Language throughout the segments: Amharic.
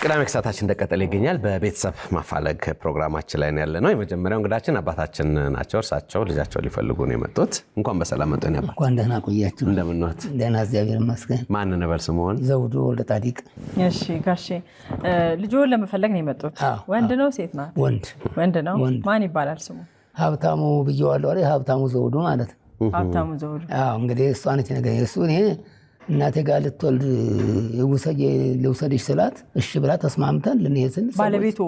ቅዳሜ ከሰዓታችን እንደቀጠለ ይገኛል። በቤተሰብ ማፋለግ ፕሮግራማችን ላይ ያለነው የመጀመሪያው እንግዳችን አባታችን ናቸው። እርሳቸው ልጃቸው ሊፈልጉ ነው የመጡት። እንኳን በሰላም መጡ። ነበር እንኳን ደህና ቆያችሁ። እንደምን ነዎት? ደህና እግዚአብሔር ይመስገን። ማን ነበር ስምዎን? ዘውዱ ወልደ ጻዲቅ። እሺ ጋሼ፣ ልጅዎን ለመፈለግ ነው የመጡት? ወንድ ነው ሴት ናት? ወንድ ነው። ማን ይባላል ስሙ? ሀብታሙ ብየዋለሁ አይደል? ሀብታሙ ዘውዱ ማለት ነው። ሀብታሙ ዘውዱ። አዎ እንግዲህ እሷ ነች ነገር እሱ እኔ እናቴ ጋር ልትወልድ ልውሰድሽ ስላት እሺ ብላ ተስማምተን ልንሄድ ስንል ባለቤቱ?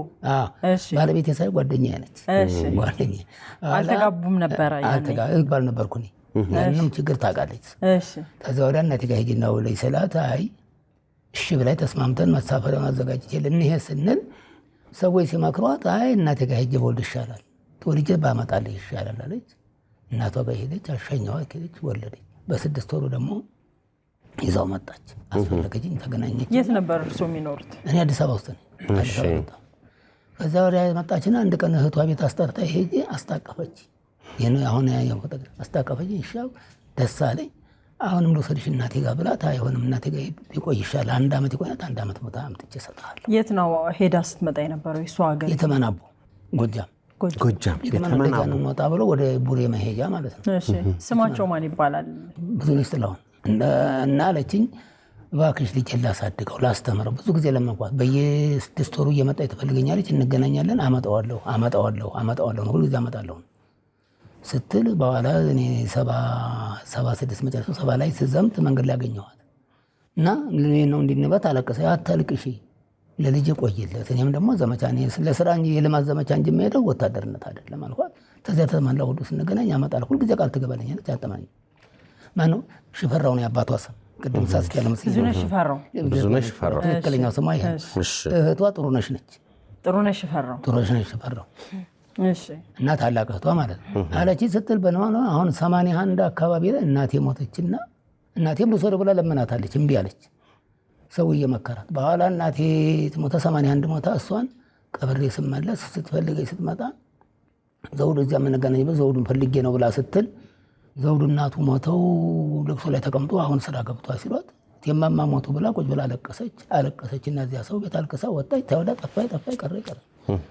እሺ ባለቤቴ ሳይ ጓደኛዬ ነች። እሺ ጓደኛዬ አልተጋቡም ነበር? እባል ነበርኩ እኔ ያንንም ችግር ታውቃለች። እሺ ከዛ ወዲያ እናቴ ጋር ሂጂና ውለጅ ስላት አይ እሺ ብላ ተስማምተን መሳፈሪያ ማዘጋጀት ልንሄድ ስንል ሰዎች ሲመክሯት አይ እናቴ ጋር ሂጅ በወልድ ይሻላል ተወልጄ ባመጣልህ ይሻላል አለች። እናቷ ጋር ሄደች፣ አሸኛዋት፣ ሄደች፣ ወለደች። በ6 ወሩ ደግሞ ይዛው መጣች። አስፈለገችኝ፣ ተገናኘች። የት ነበር እርሶ የሚኖሩት? እኔ አዲስ አበባ ውስጥ ነኝ። አዲስ አበባ መጣሁ። ከዛ ወዲያ መጣችና አንድ ቀን እህቷ ቤት አስጠርታ ሄጄ አስታቀፈች። አሁን ያየው አስታቀፈች። ይሻው ደስ አለኝ። አሁንም ልውሰድሽ እናቴ ጋር ብላት አይሆንም እናቴ ጋር ቢቆይ ይሻላል፣ 1 ዓመት ይቆያት፣ 1 ዓመት ቦታ አምጥቼ እሰጥሃለሁ። የት ነው ሄዳ ስትመጣ የነበረው? እሷ ሀገር የተመናቦ ጎጃም የተመናቦ ነው ወጣ ብሎ ወደ ቡሬ መሄጃ ማለት ነው። እሺ ስማቸው ማን ይባላል? ብዙነሽ ጥላሁን እና አለችኝ እባክሽ ልጄን ላሳድገው ላስተምረው። ብዙ ጊዜ ለመንኳት በየ6 ወሩ እየመጣች ትፈልገኛለች። እንገናኛለን፣ አመጣዋለሁ ሁሉ ጊዜ አመጣለሁ ስትል በኋላ እኔ 76 መጨረሻው 70 ላይ ስዘምት መንገድ ላይ አገኘኋት እና ነው እንዲንበት አለቀሰ። አታልቅሺ ለልጄ ቆይለት፣ እኔም ደግሞ ዘመቻ ለስራ እንጂ የልማት ዘመቻ እንጂ የምሄደው ወታደርነት አይደለም አልኳት። ከዚያ ተማላ ሁሉ ስንገናኝ አመጣለሁ። ሁሉ ጊዜ ቃል ትገባለኛለች። አጠማኝ ማነው? ሽፈራው ነው የአባቷ ስም። ቅድም ሳስኪ ያለ መስሎኝ ብዙነሽ ሽፈራው ትክክለኛው ስሟ ይሄ። እህቷ ጥሩነሽ ነች። ጥሩነሽ ሽፈራው እሺ። እና ታላቅ እህቷ ማለት ነው። አለች ስትል በነዋና አሁን 81 አካባቢ ላይ እናቴ ሞተችና እናቴም ልውሰድ ብላ ለምናታለች፣ እምቢ አለች። ሰው እየመከራት በኋላ እናቴ ሞተ 81 ሞታ። እሷን ቀብሬ ስመለስ ስትፈልገኝ ስትመጣ ዘውዱ እዚያ የምንገናኝበት ዘውዱን ፈልጌ ነው ብላ ስትል ዘውዱ እናቱ ሞተው ልቅሶ ላይ ተቀምጦ አሁን ስራ ገብቷል ሲሏት የማማ ሞቱ ብላ ቁጭ ብላ አለቀሰች። እና እዚያ ሰው ቤት አልቅሳ ወጣች። ተወዳ ጠፋይ ቀረ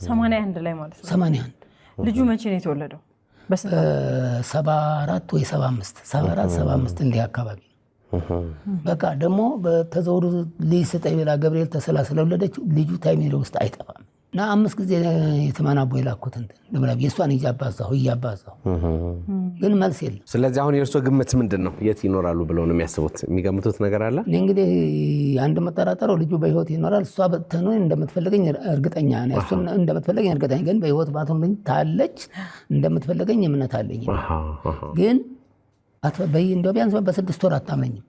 81 ላይ ማለት ነው። 81 ልጁ መቼ ነው የተወለደው? በ74 ወይ 75 እንዲህ አካባቢ በቃ ደግሞ በተዘውዱ ልጅ ስጠኝ ብላ ገብርኤል ተሰላ ስለወለደችው ልጁ ታይሜሪ ውስጥ አይጠፋም። እና 5 ጊዜ የተማናቦ የላኩት ለምለም የሷን እያባዛሁ ግን መልስ የለም። ስለዚህ አሁን የእርሶ ግምት ምንድን ነው? የት ይኖራሉ ብለው ነው የሚያስቡት? የሚገምቱት ነገር አለ? እንግዲህ አንድ መጠራጠረው ልጁ በህይወት ይኖራል። እሷ በተነ እንደምትፈልገኝ እርግጠኛ ነኝ። እሱ እንደምትፈልገኝ እርግጠኛ ግን በህይወት ባትሆን ታለች እንደምትፈልገኝ እምነት አለኝ። ግን እንደው ቢያንስ በ6 ወር አታመኝም።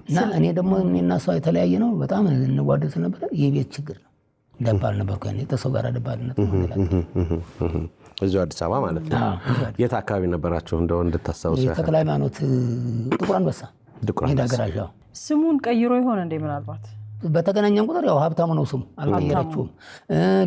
እና እኔ ደግሞ እኔና እሷ የተለያየ ነው። በጣም እንዋደድ ነበር። የቤት ችግር ነው። ደባል ነበርኩ ያኔ ተሰው ጋር ደባልነት ነው። እዚሁ አዲስ አበባ ማለት ነው። የት አካባቢ ነበራችሁ? እንደው እንድታስታውሱ ተክለ ሃይማኖት ጥቁር አንበሳ ሜዳ ገራዣ። ስሙን ቀይሮ ይሆን እንዴ? ምናልባት በተገናኘን ቁጥር ያው ሀብታሙ ነው ስሙ፣ አልቀየረችውም።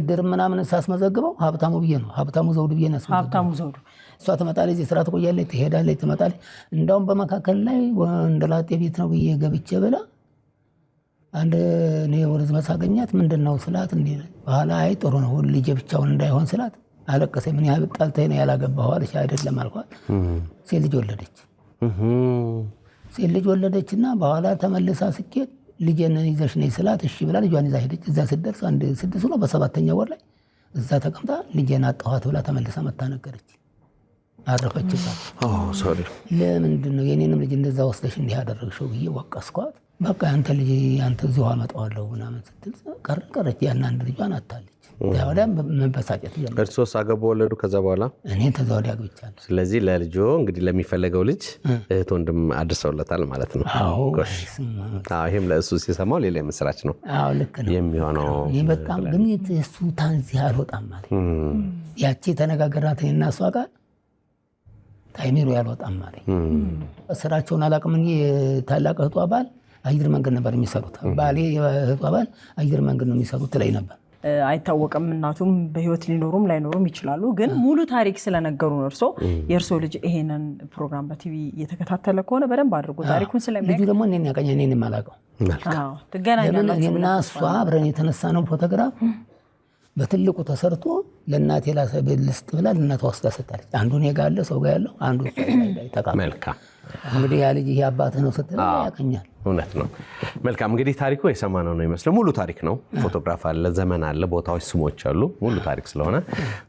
ድር ምናምን ሳስመዘግበው ሀብታሙ ብዬ ነው ሀብታሙ ዘውዱ ብዬ ነው። ሀብታሙ ዘውዱ። እሷ ትመጣለች፣ እዚህ ስራ ትቆያለች፣ ትሄዳለች፣ ትመጣለች። እንዳውም በመካከል ላይ ወንደላጤ ቤት ነው ብዬ ገብቼ ብላ አንድ እኔ ወደዚህ መሳገኛት ምንድን ነው ስላት እንዴ በኋላ አይ ጥሩ ነው ልጄ ብቻውን እንዳይሆን ስላት አለቀሰኝ። ምን ያህል ጣልተኝ ነው ያላገባሁ አለች። አይደለም አልኳት። ሴት ልጅ ወለደችና በኋላ ተመልሳ ስኬት ልጄን ይዘሽ ነይ ስላት እሺ ብላ ልጇን ይዛ ሄደች። እዛ ስትደርስ አንድ 6 ነው በ7ኛው ወር ላይ እዛ ተቀምጣ ልጄን አጣኋት ብላ ተመልሳ መታ ነገረች። አረፈችባት። ሶሪ ለምንድን ነው የኔንም ልጅ እንደዛ ወስደሽ እንዲህ ያደረግሽው ብዬ ወቀስኳት። በቃ አንተ ልጅ አንተ እዚሁ አመጣዋለሁ ምናምን ስትል ቀረች። ያን አንድ ልጇን አታለች። ወዲያ መበሳጨት ጀመረ። እርሶስ አገቡ ወለዱ? ከዛ በኋላ እኔ ተዛ ወዲያ አግብቻለሁ። ስለዚህ ለልጆ እንግዲህ ለሚፈለገው ልጅ እህት ወንድም አድርሰውለታል ማለት ነው። ይሄም ለእሱ ሲሰማው ሌላ የምስራች ነው። ልክ ነው የሚሆነው። እኔ በጣም ግን እሱ ታንዚህ አልወጣም ማለት ያቺ የተነጋገራት እኔና እሷ ጋር ታይሜሩ ያልወጣም ማለት ስራቸውን አላውቅም እንጂ ታላቅ እህቷ ባል አየር መንገድ ነበር የሚሰሩት። ባሌ እህቷ ባል አየር መንገድ ነው የሚሰሩት ላይ ነበር። አይታወቅም። እናቱም በህይወት ሊኖሩም ላይኖሩም ይችላሉ። ግን ሙሉ ታሪክ ስለነገሩን የእርሶ ልጅ ይሄንን ፕሮግራም በቲቪ እየተከታተለ ከሆነ በደንብ አድርጎ ታሪኩን ስለሚያውቅ ልጁ ደግሞ እኔን ያውቀኛል፣ እኔን የማላውቀው ትገናኛላችሁ። እኔና እሷ አብረን የተነሳነው ፎቶግራፍ በትልቁ ተሰርቶ ለእናቴ ልስጥ ብላ ለእናቷ ወስዳ ሰጣለች። አንዱ እኔ ጋር አለ፣ ሰው ጋር ያለው አንዱ ተቃ መልካም እንግዲህ ያ ልጅ ይሄ አባትህ ነው ስትል ያውቀኛል። እውነት ነው። መልካም እንግዲህ ታሪኩ የሰማነው ነው ይመስለው። ሙሉ ታሪክ ነው። ፎቶግራፍ አለ፣ ዘመን አለ፣ ቦታዎች፣ ስሞች አሉ። ሙሉ ታሪክ ስለሆነ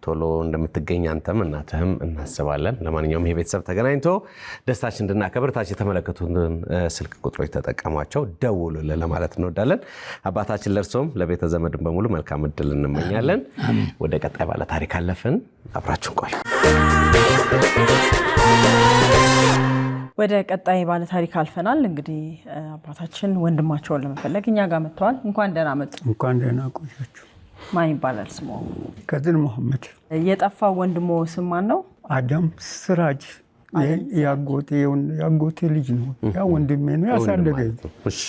ቶሎ እንደምትገኝ አንተም እናትህም እናስባለን። ለማንኛውም ይሄ ቤተሰብ ተገናኝቶ ደስታችን እንድናከብር ታች የተመለከቱትን ስልክ ቁጥሮች ተጠቀሟቸው፣ ደውሉልን ለማለት እንወዳለን። አባታችን ለእርሶም ለቤተ ዘመድን በሙሉ መልካም እድል እንመኛለን። ወደ ቀጣይ ባለ ታሪክ አለፍን። አብራችሁን ቆዩ። ወደ ቀጣይ ባለ ታሪክ አልፈናል። እንግዲህ አባታችን ወንድማቸውን ለመፈለግ እኛ ጋር መጥተዋል። እንኳን ደህና መጡ። እንኳን ደህና ቆያችሁ። ማን ይባላል ስሙ? ከድር መሐመድ። የጠፋው ወንድሞ ስም ማን ነው? አደም ስራጅ። ያጎቴ ልጅ ነው። ያ ወንድሜ ነው ያሳደገኝ። እሺ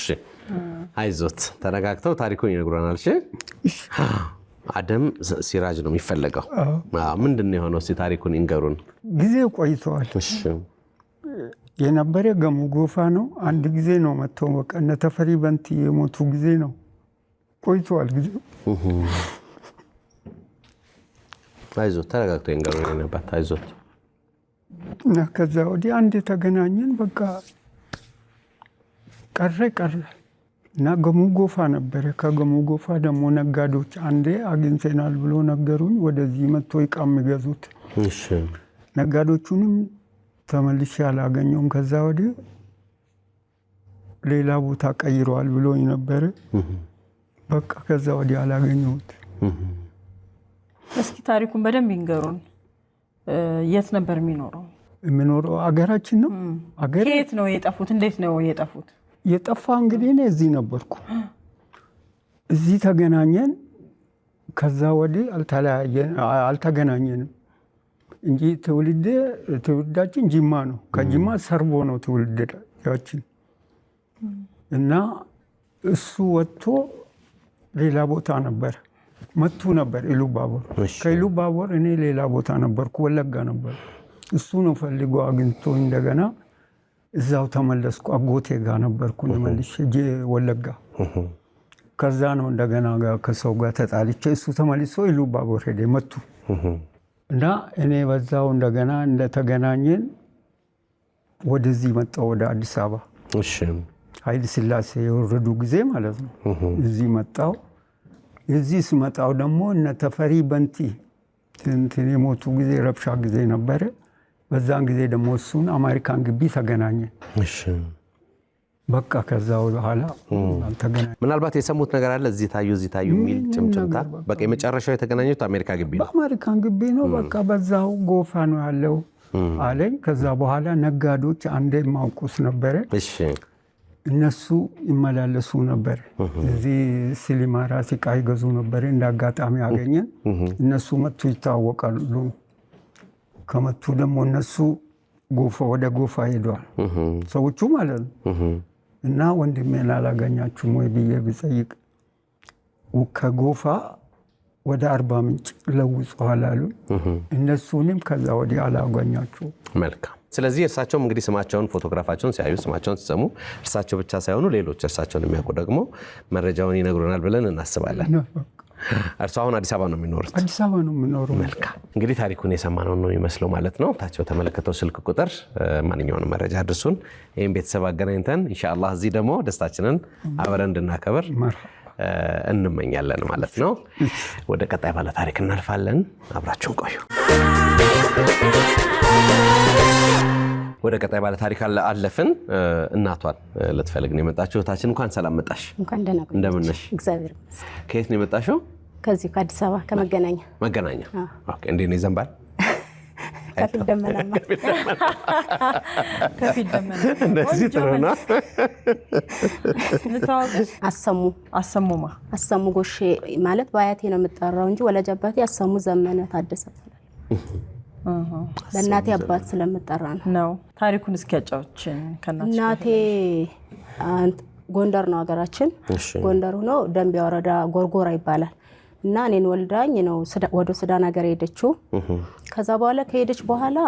አይዞት፣ ተረጋግተው ታሪኩን ይነግሩናል። እሺ አደም ሲራጅ ነው የሚፈለገው። ምንድን ነው የሆነው? ታሪኩን ይንገሩን። ጊዜ ቆይተዋል። እሺ የነበረ ገሙ ጎፋ ነው። አንድ ጊዜ ነው መጥቶ በቃ እነ ተፈሪ በንቲ የሞቱ ጊዜ ነው። ቆይቷል ጊዜ። አይዞት ተረጋግቶ ይንገሩኝ ነበር። አይዞት እና ከዛ ወዲህ አንድ የተገናኘን በቃ ቀረ እና ገሙ ጎፋ ነበረ። ከገሙ ጎፋ ደግሞ ነጋዴዎች አንዴ አግኝተናል ብሎ ነገሩኝ። ወደዚህ መጥቶ ዕቃ የሚገዙት ነጋዴዎቹንም ተመልሼ አላገኘውም። ከዛ ወዲህ ሌላ ቦታ ቀይረዋል ብሎኝ ነበረ። በቃ ከዛ ወዲህ አላገኘሁት። እስኪ ታሪኩን በደንብ ይንገሩን። የት ነበር የሚኖረው? የሚኖረው አገራችን ነው። ከየት ነው የጠፉት? እንዴት ነው የጠፉት? የጠፋ እንግዲህ እኔ እዚህ ነበርኩ። እዚህ ተገናኘን። ከዛ ወዲህ አልተገናኘንም እንጂ ትውልዳችን ጅማ ነው። ከጅማ ሰርቦ ነው ትውልዳችን እና እሱ ወጥቶ ሌላ ቦታ ነበር መቱ ነበር ኢሉባቦር። ከኢሉባቦር እኔ ሌላ ቦታ ነበርኩ፣ ወለጋ ነበር። እሱ ነው ፈልጎ አግኝቶ እንደገና እዛው ተመለስኩ። አጎቴ ጋር ነበርኩ መልሼ ወለጋ። ከዛ ነው እንደገና ከሰው ጋር ተጣልቼ እሱ ተመልሶ ኢሉባቦር ሄደ መቱ እና እኔ በዛው እንደገና እንደተገናኘን ወደዚህ መጣሁ ወደ አዲስ አበባ። እሺ ኃይለ ሥላሴ የወረዱ ጊዜ ማለት ነው። እዚህ መጣሁ። እዚህ ስመጣው ደግሞ እነ ተፈሪ በንቲ እንትን የሞቱ ጊዜ ረብሻ ጊዜ ነበረ። በዛን ጊዜ ደግሞ እሱን አሜሪካን ግቢ ተገናኘን። እሺ በቃ ከዛ በኋላ አልተገናኘን። ምናልባት የሰሙት ነገር አለ እዚህ ታዩ የሚል ጭምጭምታ። በቃ የመጨረሻው የተገናኙት አሜሪካ ግቢ ነው። በአሜሪካን ግቢ ነው። በቃ በዛው ጎፋ ነው ያለው አለኝ። ከዛ በኋላ ነጋዴዎች አንዴ ማውቁስ ነበረ። እሺ እነሱ ይመላለሱ ነበር። እዚህ ሲሊማራ ዕቃ ይገዙ ነበር። እንደ አጋጣሚ አገኘን። እነሱ መጡ ይታወቃሉ። ከመጡ ደግሞ እነሱ ወደ ጎፋ ሄደዋል ሰዎቹ ማለት ነው። እና ወንድሜን አላገኛችሁም ወይ ብዬ ብጠይቅ ከጎፋ ወደ አርባ ምንጭ ለውጠዋል አሉ። እነሱንም ከዛ ወዲህ አላገኛችሁም። መልካም። ስለዚህ እርሳቸውም እንግዲህ ስማቸውን ፎቶግራፋቸውን ሲያዩ ስማቸውን ሲሰሙ እርሳቸው ብቻ ሳይሆኑ ሌሎች እርሳቸውን የሚያውቁ ደግሞ መረጃውን ይነግሩናል ብለን እናስባለን። እርሱ አሁን አዲስ አበባ ነው የሚኖሩት? አዲስ አበባ ነው የሚኖሩ። መልካም። እንግዲህ ታሪኩን የሰማነው ነው የሚመስለው ማለት ነው። ታቸው ተመለከተው ስልክ ቁጥር ማንኛውንም መረጃ አድርሱን። ይህም ቤተሰብ አገናኝተን ኢንሻአላህ እዚህ ደግሞ ደስታችንን አብረን እንድናከብር እንመኛለን ማለት ነው። ወደ ቀጣይ ባለ ታሪክ እናልፋለን። አብራችሁን ቆዩ። ወደ ቀጣይ ባለ ታሪክ አለፍን። እናቷን ልትፈልግ ነው የመጣችው እህታችን። እንኳን ሰላም መጣሽ። እንኳን ደህና ቆያችሁ። እንደምን ነሽ? እግዚአብሔር ከየት ነው የመጣሽው? ከዚህ ከአዲስ አበባ ከመገናኛ። መገናኛ። ኦኬ። እንዴት ነው ይዘንባል? ከፊል ደመናማ። ከፊል ደመና። እንደዚህ ጥሩ ነው። አሰሙ ጎሼ ማለት በአያቴ ነው የምጠራው እንጂ ወላጅ አባቴ አሰሙ ዘመነ ታደሰ ለእናቴ አባት ስለምጠራ ነው። ታሪኩን እስኪ ያጫውችን። እናቴ ጎንደር ነው ሀገራችን። ጎንደር ሆኖ ደንቢያ ወረዳ ጎርጎራ ይባላል። እና እኔን ወልዳኝ ነው ወደ ሱዳን ሀገር ሄደችው። ከዛ በኋላ ከሄደች በኋላ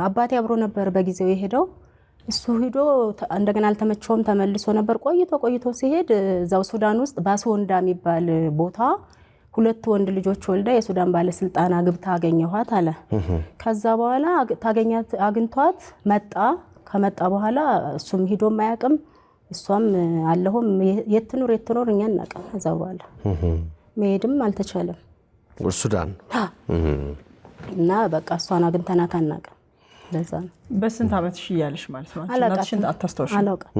አባቴ አብሮ ነበር በጊዜው የሄደው። እሱ ሄዶ እንደገና አልተመቸውም ተመልሶ ነበር። ቆይቶ ሲሄድ እዛው ሱዳን ውስጥ ባስወንዳ የሚባል ቦታ 2 ወንድ ልጆች ወልዳ የሱዳን ባለስልጣን አግብታ አገኘኋት አለ። ከዛ በኋላ አግኝቷት መጣ። ከመጣ በኋላ እሱም ሄዶ ማያውቅም እሷም አለሁም የትኑር እኛ እናቀም። ከዛ በኋላ መሄድም አልተቻለም ሱዳን እና በቃ እሷን አግኝተናት አናውቅም። ለዛ ነው። በስንት ዓመትሽ እያለሽ ማለት ነው? እናትሽን አታስታውሽም? አላውቅም።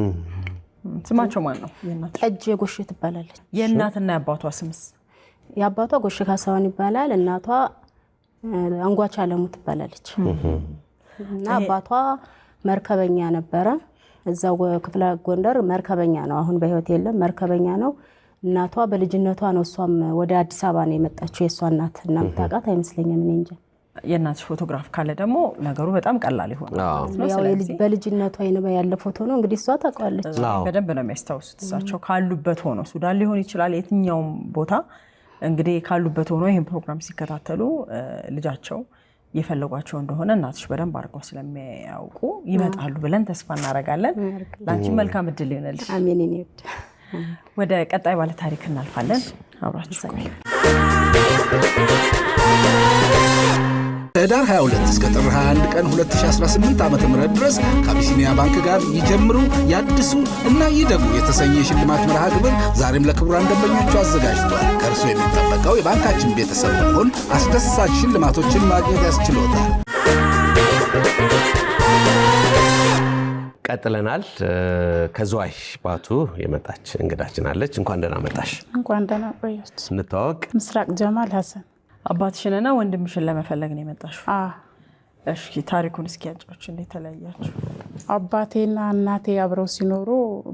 ስማቸው ማን ነው? የእናት ጠጅ ጎሽ ትባላለች። የእናትና የአባቷ ስምስ? የአባቷ ጎሽ ካሳሁን ይባላል። እናቷ አንጓች አለሙ ትባላለች። እና አባቷ መርከበኛ ነበረ። እዛው ክፍለ ጎንደር መርከበኛ ነው። አሁን በህይወት የለም። መርከበኛ ነው። እናቷ በልጅነቷ ነው እሷም ወደ አዲስ አበባ ነው የመጣችው። የእሷ እናት እና ምታውቃት አይመስለኝም። እኔ እንጃ። የእናትሽ ፎቶግራፍ ካለ ደግሞ ነገሩ በጣም ቀላል ይሆናል። ያው በልጅነቷ ያለ ፎቶ ነው እንግዲህ እሷ ታውቃለች። በደንብ ነው የሚያስታውሱት። እሳቸው ካሉበት ሆኖ ሱዳን ሊሆን ይችላል የትኛውም ቦታ እንግዲህ ካሉበት ሆኖ ይህን ፕሮግራም ሲከታተሉ ልጃቸው የፈለጓቸው እንደሆነ እናትሽ በደንብ አድርገው ስለሚያውቁ ይመጣሉ ብለን ተስፋ እናደርጋለን። ላንቺ መልካም እድል ይሆነልሽ። አሜን። ወደ ቀጣይ ባለ ታሪክ እናልፋለን። አብራችሁ ቆዩ። ህዳር 22 እስከ ጥር 21 ቀን 2018 ዓ.ም ድረስ ከአቢሲኒያ ባንክ ጋር ይጀምሩ፣ ያድሱ እና ይደጉ የተሰኘ የሽልማት መርሃ ግብር ዛሬም ለክቡራን ደንበኞቹ አዘጋጅቷል። ከእርሱ የሚጠበቀው የባንካችን ቤተሰብ መሆን አስደሳች ሽልማቶችን ማግኘት ያስችሎታል። ቀጥለናል። ከዝዋይ ባቱ የመጣች እንግዳችን አለች። እንኳን ደህና መጣሽ። እንኳን ደህና ቆያችሁ። እንተዋወቅ። ምስራቅ ጀማል ሐሰን። አባትሽንና ወንድምሽን ለመፈለግ ነው የመጣሽው? እሺ፣ ታሪኩን እስኪ ያጫውች። እንዴት ተለያያችሁ? አባቴና እናቴ አብረው ሲኖሩ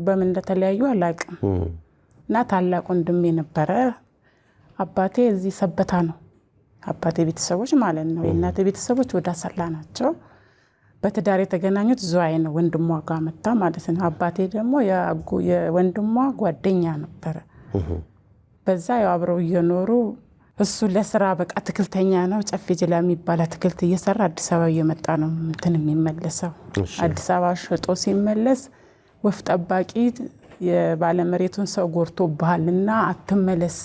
በምን እንደተለያዩ አላውቅም። እና ታላቅ ወንድሜ ነበረ። አባቴ እዚህ ሰበታ ነው። አባቴ ቤተሰቦች ማለት ነው። የእናቴ ቤተሰቦች ወደ አሰላ ናቸው። በትዳር የተገናኙት ዝዋይ ነው። ወንድሟ ጋር መጣ ማለት ነው። አባቴ ደግሞ የወንድሟ ጓደኛ ነበረ። በዛ ያው አብረው እየኖሩ እሱ ለስራ በቃ አትክልተኛ ነው። ጨፌ ጅላ የሚባል አትክልት እየሰራ አዲስ አበባ እየመጣ ነው እንትን የሚመለሰው። አዲስ አበባ ሸጦ ሲመለስ ወፍ ጠባቂ የባለመሬቱን ሰው ጎርቶብሃልና አትመለስ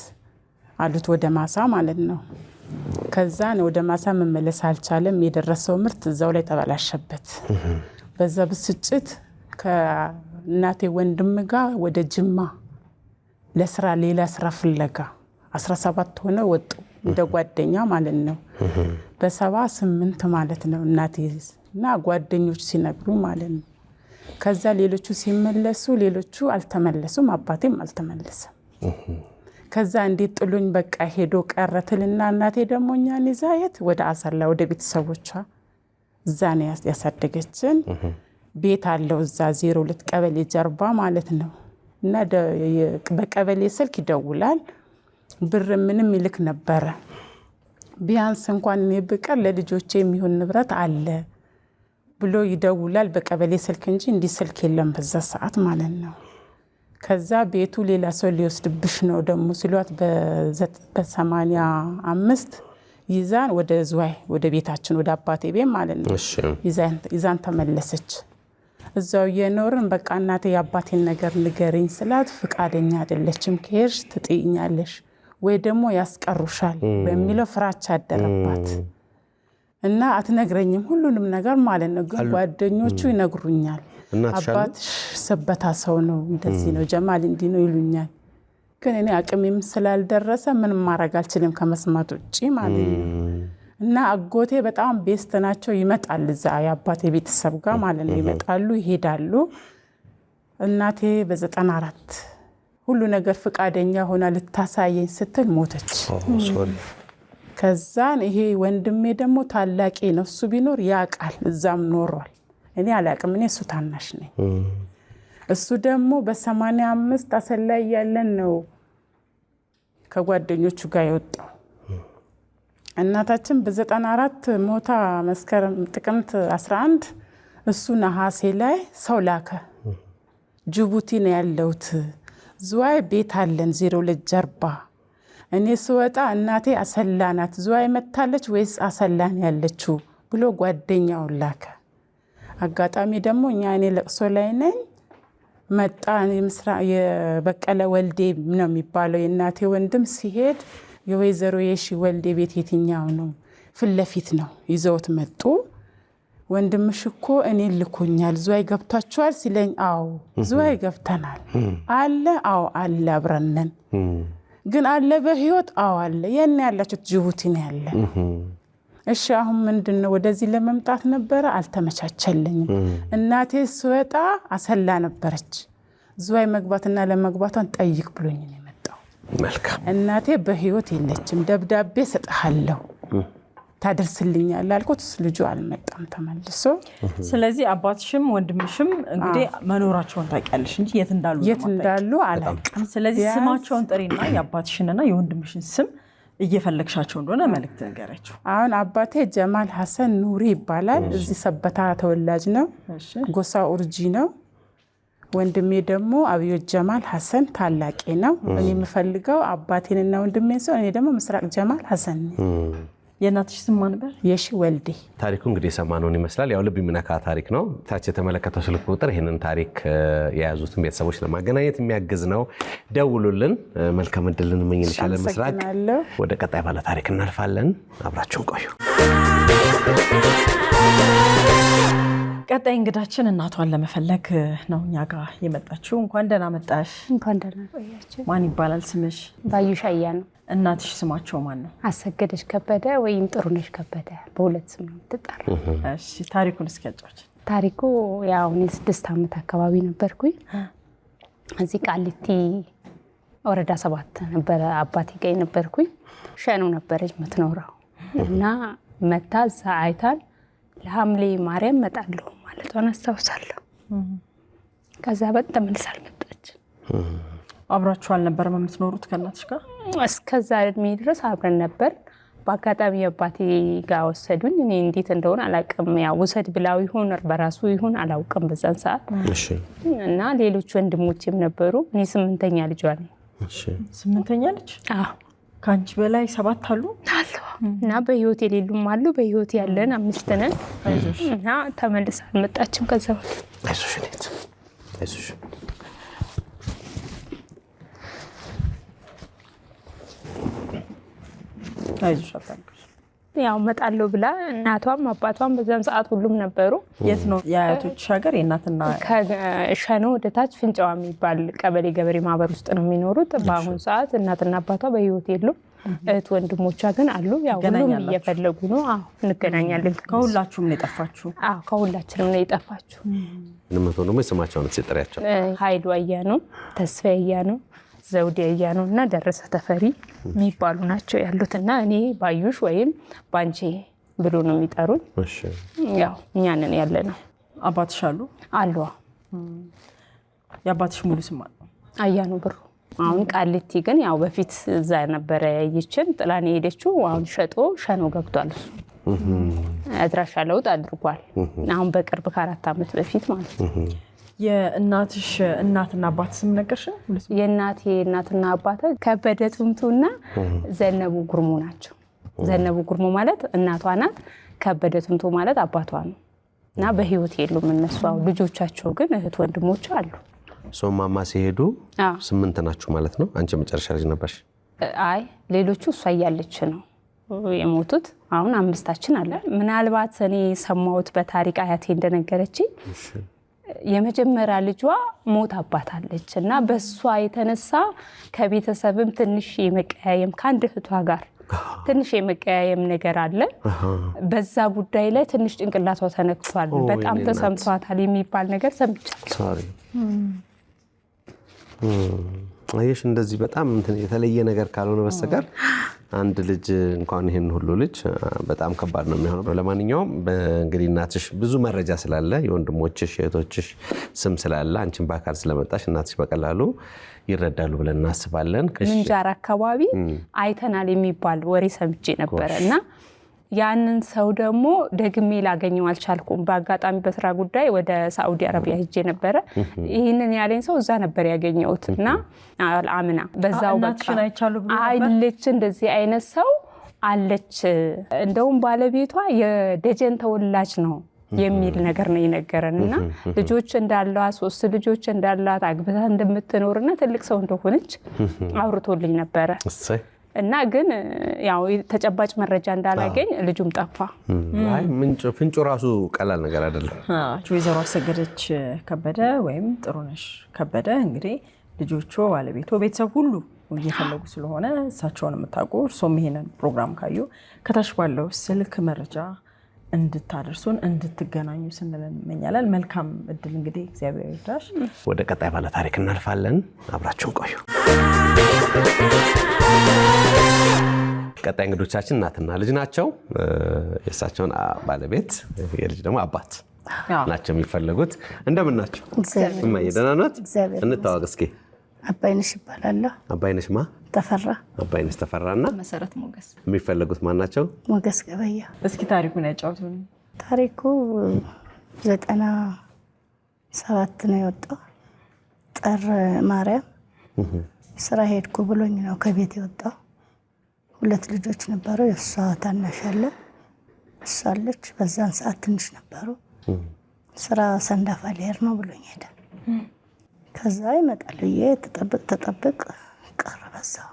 አሉት፣ ወደ ማሳ ማለት ነው። ከዛ ወደ ማሳ መመለስ አልቻለም። የደረሰው ምርት እዛው ላይ ተበላሸበት። በዛ ብስጭት ከእናቴ ወንድም ጋር ወደ ጅማ ለስራ ሌላ ስራ ፍለጋ 17 ሆነ ወጡ፣ እንደ ጓደኛ ማለት ነው። በ78 ማለት ነው እናቴ እና ጓደኞች ሲነግሩ ማለት ነው። ከዛ ሌሎቹ ሲመለሱ ሌሎቹ አልተመለሱም፣ አባቴም አልተመለሰም። ከዛ እንዴት ጥሉኝ በቃ ሄዶ ቀረትልና እናቴ ደግሞ እኛን ይዛ የት ወደ አሰላ ወደ ቤተሰቦቿ እዛ ነው ያሳደገችን። ቤት አለው እዛ 02 ቀበሌ ጀርባ ማለት ነው። እና በቀበሌ ስልክ ይደውላል። ብር ምንም ይልክ ነበረ። ቢያንስ እንኳን እኔ ብቀር ለልጆቼ የሚሆን ንብረት አለ ብሎ ይደውላል በቀበሌ ስልክ እንጂ እንዲህ ስልክ የለም በዛ ሰዓት ማለት ነው። ከዛ ቤቱ ሌላ ሰው ሊወስድብሽ ነው ደግሞ ሲሏት በ85 ይዛን ወደ ዝዋይ ወደ ቤታችን ወደ አባቴ ቤት ማለት ነው ይዛን ተመለሰች። እዛው የኖርን በቃ እናቴ የአባቴን ነገር ንገሪኝ ስላት ፍቃደኛ አይደለችም። ከሄድሽ ትጥይኛለሽ ወይ ደግሞ ያስቀሩሻል በሚለው ፍራቻ አደረባት እና አትነግረኝም ሁሉንም ነገር ማለት ነው። ግን ጓደኞቹ ይነግሩኛል። አባትሽ ሰበታ ሰው ነው፣ እንደዚህ ነው፣ ጀማል እንዲህ ነው ይሉኛል። ግን እኔ አቅሜም ስላልደረሰ ምንም ማድረግ አልችልም ከመስማት ውጪ ማለት ነው። እና አጎቴ በጣም ቤስት ናቸው። ይመጣል እዛ የአባቴ ቤተሰብ ጋር ማለት ነው። ይመጣሉ ይሄዳሉ። እናቴ በ94 ሁሉ ነገር ፍቃደኛ ሆና ልታሳየኝ ስትል ሞተች። ከዛን ይሄ ወንድሜ ደግሞ ታላቂ ነው። እሱ ቢኖር ያውቃል፣ እዛም ኖሯል። እኔ አላቅም፣ እኔ እሱ ታናሽ ነኝ። እሱ ደግሞ በ85 አሰላይ ያለን ነው ከጓደኞቹ ጋር የወጣው። እናታችን በ94 ሞታ መስከረም ጥቅምት 11 እሱ ነሐሴ ላይ ሰው ላከ። ጅቡቲ ነው ያለሁት፣ ዝዋይ ቤት አለን 02 ጀርባ እኔ ስወጣ እናቴ አሰላ ናት ዝዋይ መታለች ወይስ አሰላን ያለችው ብሎ ጓደኛውን ላከ። አጋጣሚ ደግሞ እኔ ለቅሶ ላይ ነኝ መጣ። የበቀለ ወልዴ ነው የሚባለው የእናቴ ወንድም ሲሄድ የወይዘሮ የሺ ወልዴ ቤት የትኛው ነው? ፊት ለፊት ነው። ይዘውት መጡ። ወንድምሽ እኮ እኔን ልኮኛል ዝዋይ ገብታችኋል ሲለኝ አዎ ዝዋይ ገብተናል። አለ አዎ አለ አብረነን ግን አለ በህይወት አዎ አለ። የኔ ያላችሁት ጅቡቲ ነው ያለ። እሺ አሁን ምንድነው? ወደዚህ ለመምጣት ነበረ አልተመቻቸልኝም። እናቴ ስወጣ አሰላ ነበረች። ዝዋይ መግባትና ለመግባቷን ጠይቅ ብሎኝ ነው የመጣው። መልካም እናቴ በህይወት የለችም። ደብዳቤ ሰጥሃለሁ ታደርስልኛለህ አልኩት። ልጁ አልመጣም ተመልሶ። ስለዚህ አባትሽም ወንድምሽም እንግዲህ መኖራቸውን ታውቂያለሽ እንጂ የት እንዳሉ አላውቅም። ስለዚህ ስማቸውን ጥሪና የአባትሽንና የወንድምሽን ስም እየፈለግሻቸው እንደሆነ መልእክት ንገሪያቸው። አሁን አባቴ ጀማል ሐሰን ኑሪ ይባላል። እዚህ ሰበታ ተወላጅ ነው። ጎሳ ኡርጂ ነው። ወንድሜ ደግሞ አብዮ ጀማል ሐሰን ታላቄ ነው። እኔ የምፈልገው አባቴንና ወንድሜን ሰው። እኔ ደግሞ ምስራቅ ጀማል ሐሰን ነኝ። የእናትሽ ስም ማን ነበር? የሺ ወልዴ። ታሪኩ እንግዲህ የሰማነውን ይመስላል። ያው ልብ የሚነካ ታሪክ ነው። ታች የተመለከተው ስልክ ቁጥር ይህንን ታሪክ የያዙትን ቤተሰቦች ለማገናኘት የሚያግዝ ነው። ደውሉልን። መልካም ዕድል እንመኝልሻለን። ምስራቅ፣ ወደ ቀጣይ ባለ ታሪክ እናልፋለን። አብራችሁን ቆዩ። ቀጣይ እንግዳችን እናቷን ለመፈለግ ነው እኛ ጋር የመጣችው። እንኳን ደህና መጣሽ። እንኳን ደህና ቆያችሁ። ማን ይባላል ስምሽ? ባዩሽ አያነው። እናትሽ ስማቸው ማን ነው? አሰገደች ከበደ ወይም ጥሩነሽ ከበደ፣ በሁለት ስም ነው የምትጠራው። እሺ ታሪኩን እስኪ ያጫውቺ። ታሪኩ ያው እኔ 6 ዓመት አካባቢ ነበርኩኝ። እዚህ ቃሊቲ ወረዳ 7 ነበር አባቴ ጋር ነበርኩኝ። ሸኑ ነበረች የምትኖረው እና መታ እዛ አይታል ለሐምሌ ማርያም መጣለሁ ማለቷን አስታውሳለሁ። ከዛ በጣም መልስ አልመጣች። አብራችሁ አልነበረም የምትኖሩት ከእናትሽ ጋር? እስከዛ እድሜ ድረስ አብረን ነበር። በአጋጣሚ አባቴ ጋር ወሰዱኝ። እኔ እንዴት እንደሆነ አላውቅም። ያው ወሰድ ብላው ይሁን በራሱ ይሁን አላውቅም በዛን ሰዓት። እሺ። እና ሌሎች ወንድሞችም ነበሩ። እኔ 8ኛ ልጇ ነኝ። እሺ። 8ኛ ልጅ? አዎ። ካንቺ በላይ 7 አሉ? እና በህይወት የሌሉም አሉ። በህይወት ያለን 5 ነን። እና ተመልሳ አልመጣችም። ከዛ አይዞሽ ነት አይዞሽ። አይዞሽ አታልቅሽ። ያው መጣለው ብላ እናቷም አባቷም በዛን ሰዓት ሁሉም ነበሩ። የት ነው የአያቶች ሀገር? የእናትና ከሸኖ ወደታች ፍንጫዋ የሚባል ቀበሌ ገበሬ ማህበር ውስጥ ነው የሚኖሩት። በአሁን ሰዓት እናትና አባቷ በህይወት የሉም። እህት ወንድሞቿ ግን አሉ። ያው ሁሉም እየፈለጉ ነው። አዎ እንገናኛለን። ከሁላችሁም ነው የጠፋችሁ? አዎ ከሁላችንም ነው የጠፋችሁ። ንመቶ ነው የስማቸውን ሲጠሪያቸው ኃይሉ አያነው፣ ተስፋዬ አያነው፣ ዘውዴ አያነው እና ደረሰ ተፈሪ የሚባሉ ናቸው ያሉት። እና እኔ ባዩሽ ወይም ባንቺ ብሎ ነው የሚጠሩኝ። እሺ። ያው እኛ ነን ያለ ነው። አባትሽ አሉ? አሉ። የአባትሽ ሙሉ ስም አለ? አያነው ብሩ። አሁን ቃሊቲ ግን ያው በፊት እዛ ነበረ ያየችን ጥላኔ ሄደችው። አሁን ሸጦ ሸኖ ገብቷል። እሱ አድራሻ ለውጥ አድርጓል። አሁን በቅርብ ከ4 ዓመት በፊት ማለት ነው። የእናትሽ እናትና አባት ስም ነገርሽን? የእናቴ እናትና አባት ከበደ ቱምቱና ዘነቡ ጉርሙ ናቸው። ዘነቡ ጉርሙ ማለት እናቷ ናት። ከበደ ቱምቱ ማለት አባቷ ነው። እና በህይወት የሉም እነሱ። ልጆቻቸው ግን እህት ወንድሞች አሉ። ማማ ሲሄዱ 8 ናችሁ ማለት ነው? አንቺ መጨረሻ ልጅ ነበርሽ? አይ ሌሎቹ እሷ እያለች ነው የሞቱት። አሁን 5ታችን አለ። ምናልባት እኔ ሰማሁት በታሪክ አያቴ እንደነገረችኝ የመጀመሪያ ልጇ ሞት አባታለች እና በሷ የተነሳ ከቤተሰብም ትንሽ የመቀያየም ከአንድ እህቷ ጋር ትንሽ የመቀያየም ነገር አለ። በዛ ጉዳይ ላይ ትንሽ ጭንቅላቷ ተነክቷል። በጣም ተሰምቷታል የሚባል ነገር ሰምቻለሁ። አየሽ እንደዚህ በጣም የተለየ ነገር ካልሆነ በስተቀር አንድ ልጅ እንኳን ይሄን ሁሉ ልጅ በጣም ከባድ ነው የሚሆነው። ለማንኛውም እንግዲህ እናትሽ ብዙ መረጃ ስላለ የወንድሞችሽ የእህቶችሽ ስም ስላለ አንቺን በአካል ስለመጣሽ እናትሽ በቀላሉ ይረዳሉ ብለን እናስባለን። ምንጃር አካባቢ አይተናል የሚባል ወሬ ሰምቼ ነበረ እና ያንን ሰው ደግሞ ደግሜ ላገኘው አልቻልኩም። በአጋጣሚ በስራ ጉዳይ ወደ ሳዑዲ አረቢያ ሄጄ ነበረ። ይህንን ያለኝ ሰው እዛ ነበር ያገኘሁት እና አምና በዛው እናትሽን አይቻሉ ብሎ ነበር አለች እንደዚህ አይነት ሰው አለች። እንደውም ባለቤቷ የደጀን ተወላጅ ነው የሚል ነገር ነው የነገረንና ልጆች እንዳሏት 3 ልጆች እንዳሏት አግብታ እንደምትኖርና ትልቅ ሰው እንደሆነች አውርቶልኝ ነበረ እና ግን ያው ተጨባጭ መረጃ እንዳላገኝ ልጁም ጠፋ። አይ ፍንጩ ራሱ ቀላል ነገር አይደለም። ወይዘሮ አሰገደች ከበደ ወይም ጥሩነሽ ከበደ እንግዲህ ልጆቹ ባለቤቱ ቤተሰብ ሁሉ እየፈለጉ ስለሆነ እሳቸውን የምታውቁ እርሶም ይሄንን ፕሮግራም ካዩ ከታች ባለው ስልክ መረጃ እንድታደርሱን እንድትገናኙ ስንል እንመኛለን። መልካም እድል እንግዲህ እግዚአብሔር ይርዳሽ። ወደ ቀጣይ ባለ ታሪክ እናልፋለን። አብራችሁን ቆዩ። ቀጣይ እንግዶቻችን እናትና ልጅ ናቸው። የእሳቸውን ባለቤት የልጅ ደግሞ አባት ናቸው የሚፈለጉት። እንደምን ናቸው? እማዬ ደህና ናት? እንተዋወቅ እስኪ። አባይነሽ ይባላለሁ። አባይነሽ ማ? ተፈራ። አባይነሽ ተፈራና መሰረት ሞገስ። የሚፈለጉት ማን ናቸው? ሞገስ ገበያ። እስኪ ታሪኩን ያጫውቱን። ታሪኩ 97 ነው የወጣው። ጥር ማርያም ስራ ሄድኩ ብሎኝ ነው ከቤት የወጣው። 2 ልጆች ነበሩ። የእሷ ታናሽ አለ፣ እሷ አለች። በዛን ሰዓት ትንሽ ነበሩ። ስራ ሰንዳፋ ሊሄድ ነው ብሎኝ ሄደ። ከዛ ይመጣል ብዬ ተጠብቅ ቀረ። በዛው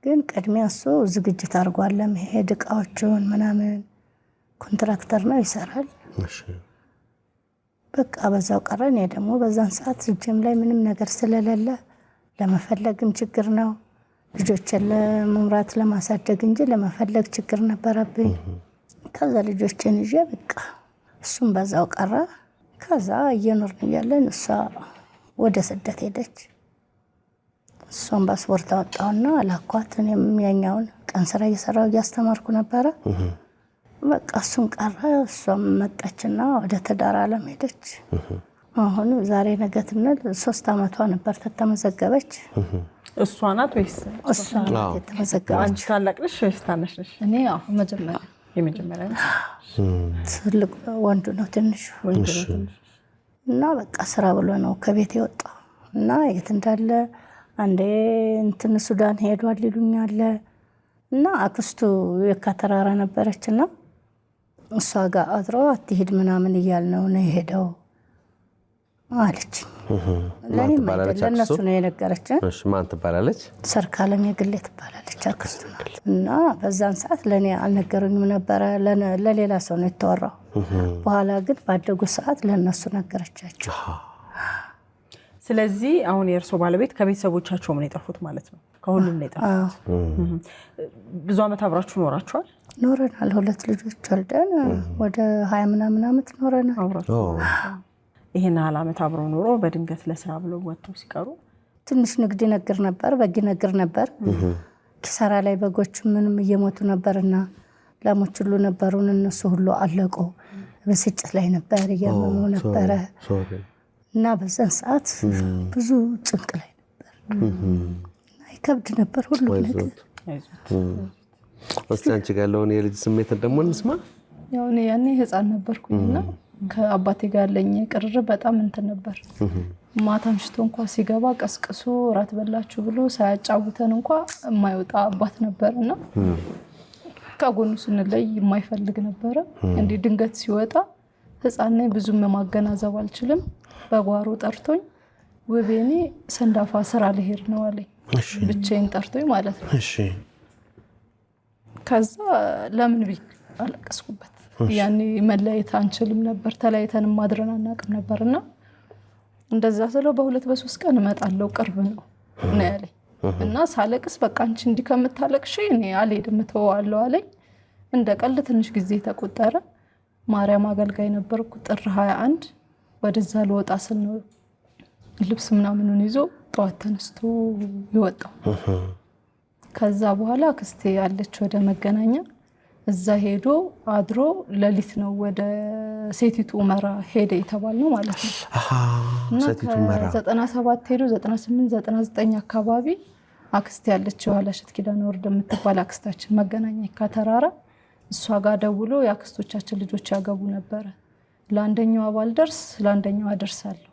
ግን ቅድሚያ እሱ ዝግጅት አድርጓል ለመሄድ እቃዎቹን ምናምን። ኮንትራክተር ነው ይሰራል። በቃ በዛው ቀረ። እኔ ደግሞ በዛን ሰዓት እጄም ላይ ምንም ነገር ስለሌለ ለመፈለግም ችግር ነው። ልጆችን ለመምራት ለማሳደግ እንጂ ለመፈለግ ችግር ነበረብኝ። ከዛ ልጆችን ይዤ በቃ እሱም በዛው ቀረ። ከዛ እየኖርን እያለን እሷ ወደ ስደት ሄደች። እሷን ፓስፖርት አወጣውና አላኳት። እኔም ያኛውን ቀን ስራ እየሰራው እያስተማርኩ ነበረ። በቃ እሱም ቀረ። እሷም መጣችና ወደ ትዳር ዓለም ሄደች። አሁን ዛሬ ነገ ትንል 3 ዓመቷ ነበር ተተመዘገበች። እሷ ናት ወይስ? እሷ ናት የተመዘገበች። አንቺ ታላቅ ነሽ ወይስ ታናሽ ነሽ? እኔ መጀመሪያ የመጀመሪያ ነሽ። ትልቅ ወንዱ ነው ትንሹ። እና በቃ ስራ ብሎ ነው ከቤት የወጣው እና የት እንዳለ አንዴ እንትን ሱዳን ሄዷል ይሉኛል። እና አክስቱ የካተራራ ነበረችና እሷ ጋር አድሮ አትሄድ ምናምን እያልነው ነው የሄደው አለች። ለኔም ለነሱ ነው የነገረችን። እሺ ማን ትባላለች? ሰርካለም የግሌ ትባላለች አክስቱ ናት። እና በዛን ሰዓት ለኔ አልነገሩኝም ነበረ፣ ለሌላ ሰው ነው የተወራው። በኋላ ግን ባደጉ ሰዓት ለነሱ ነገረቻቸው። ስለዚህ አሁን የእርሶ ባለቤት ከቤተሰቦቻቸው ምን የጠፉት ማለት ነው? ከሁሉም ነው የጠፉት። ብዙ ዓመት አብራችሁ ኖራችኋል? ኖረናል። 2 ልጆች ወልደን ወደ 20 ምናምን ዓመት ኖረናል። ይሄን ያህል ዓመት አብረው ኖሮ በድንገት ለስራ ብለው ወጥተው ሲቀሩ ትንሽ ንግድ ነግር ነበር፣ በግ ነግር ነበር። ኪሳራ ላይ በጎች ምንም እየሞቱ ነበርና ላሞች ሁሉ ነበሩን፣ እነሱ ሁሉ አለቁ። በስጭት ላይ ነበር፣ እያመሙ ነበረ እና በዛን ሰዓት ብዙ ጭንቅ ላይ ነበር። ይከብድ ነበር ሁሉ ነገር። እስቲ አንቺ ጋር ያለውን የልጅ ስሜት ደግሞ እንስማ። ያው እኔ ያኔ ህፃን ነበርኩኝና ከአባቴ ጋር ያለኝ ቅርርብ በጣም እንትን ነበር። ማታ ምሽቶ እንኳን ሲገባ ቀስቅሶ ራት በላችሁ ብሎ ሳያጫውተን እንኳን የማይወጣ አባት ነበርና ከጎኑ ስንለይ የማይፈልግ ነበረ። እንዲህ ድንገት ሲወጣ ህፃን ነኝ ብዙም ማገናዘብ አልችልም። በጓሮ ጠርቶኝ ውቤኔ ሰንዳፋ ስራ ልሄድ ነው አለኝ። ብቻዬን ጠርቶኝ ማለት ነው። ከዛ ለምን ቢ አለቀስኩበት። ያኔ መለየት አንችልም ነበር፣ ተለያይተን ማድረን አናውቅም ነበርና እንደዛ ስለው በ2 በ3 ቀን እመጣለሁ ቅርብ ነው ያለኝ። እና ሳለቅስ በቃ አንቺ እንዲህ ከምታለቅሽ እኔ አልሄድም እተዋለሁ አለኝ። እንደ ቀልድ ትንሽ ጊዜ ተቆጠረ። ማርያም አገልጋይ ነበርኩ። ጥር 21 ወደዛ ልወጣ ስል ነው ልብስ ምናምኑን ይዞ ጠዋት ተነስቶ ይወጣው። ከዛ በኋላ አክስቴ ያለች ወደ መገናኛ እዛ ሄዶ አድሮ ሌሊት ነው ወደ ሴቲቱ ኡመራ ሄደ የተባልነው ማለት ነው። ሴቲቱ ኡመራ 97 ሄዶ 98 99 አካባቢ አክስቴ ያለች ኋላሸት ኪዳነ ወርድ የምትባል አክስታችን መገናኛ ከተራራ እሷ ጋር ደውሎ የአክስቶቻችን ልጆች ያገቡ ነበረ። ለአንደኛው አባል ደርስ ለአንደኛው አደርሳለሁ